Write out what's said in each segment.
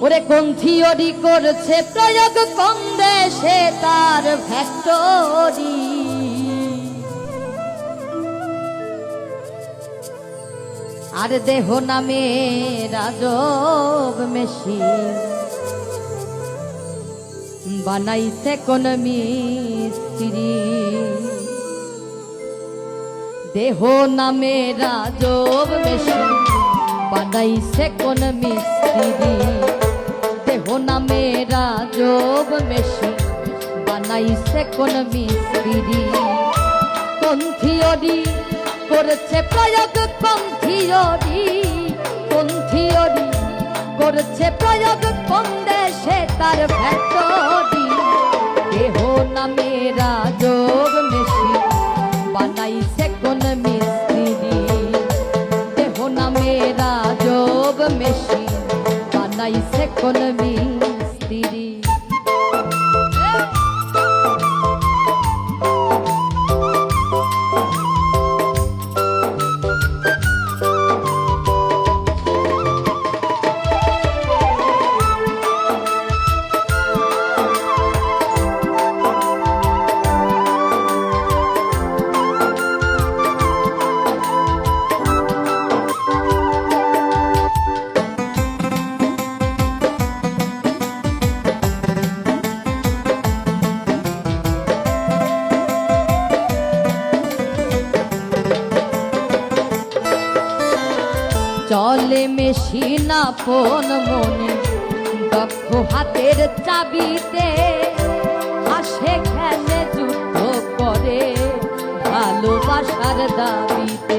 ওরে কোন থিওরি করছে প্রয়োগ কোন দেশে তার ফ্যাক্টরি। আর দেহ নামে রাজব মেশিন বানাইছে কোন মিস্ত্রি। দেহ নামে রাজব মেশিন বানাইছে কোন মিস্ত্রি। দেহ নামে রাজব মেশিন বানাইছে কোন মিস্ত্রি। কোন থিওরি করেছে প্রয়োগ কোন থিওরি। কোন থিওরি করেছে প্রয়োগ কোন দেশে তার ফ্যাক্টরি। দেহ নামে রাজব মেশিন বানাইছে কোন মিস্ত্রি। দেহ নামে রাজব মেশিন বানাইছে কোন মিস্ত্রি। চলে মেশিন আপন মনে দক্ষ হাতের চাবিতে। হাসে খেলে যুদ্ধ করে ভালোবাসার দাবিতে।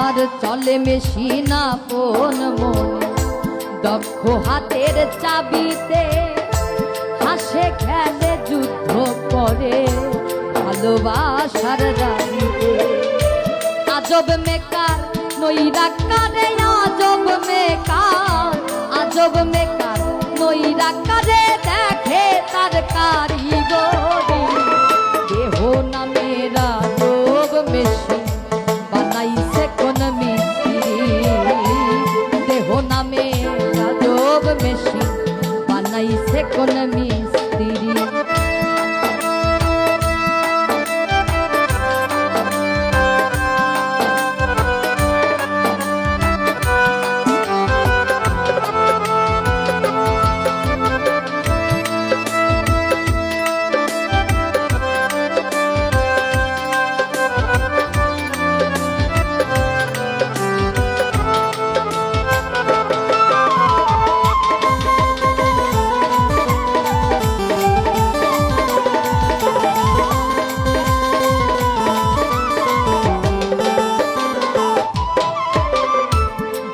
আর চলে মেশিন আপন মনে দক্ষ হাতের চাবিতে। হাসে খেলে যুদ্ধ করে ভালোবাসার দাবিতে। আজব মেকার নৈরাকারে আজব মেকার। আজব মেকার নৈরাকারে দেখে তার কারিগরি। দেহ নামে রাজব মেশিন বানাইছে কোন মিস্ত্রি। দেহ নামে রাজব মেশিন বানাইছে কোন মিস্ত্রি।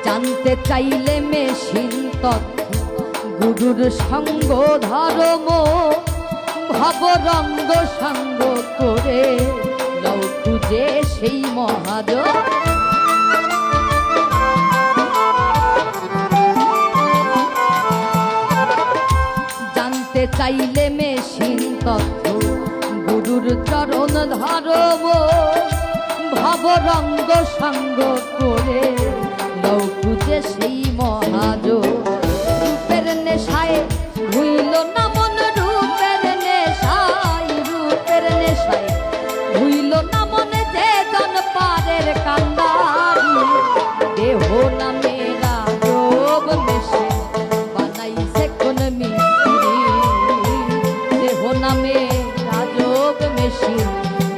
জানতে চাইলে মেশিন তথ্য গুরুর সঙ্গ ধর্ম ভবরঙ্গ সঙ্গ করে লও খুঁজে সেই মহাজ। জানতে চাইলে মেশিন তথ্য গুরুর চরণ ধর্ম ভবরঙ্গ সঙ্গ করে লও খুঁজে সেই মহাজ। রূপের নেশায় ভুইল না মন রূপের নেশায়। রূপের নেশায় ভুইল না মনে যে জন পারের কান্দারি। দেহ নামে রাজব মেশিন বানাইছে কোন মিস্ত্রি। দেহ নামে রাজব মেশিন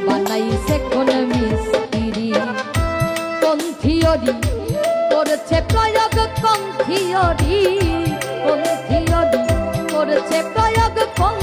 বানাইছে কোন মিস্ত্রি। কোন থিওরি করেছে প্রয়োগ কোন থিওরি। কোন থিওরি করেছে প্রয়োগ কোন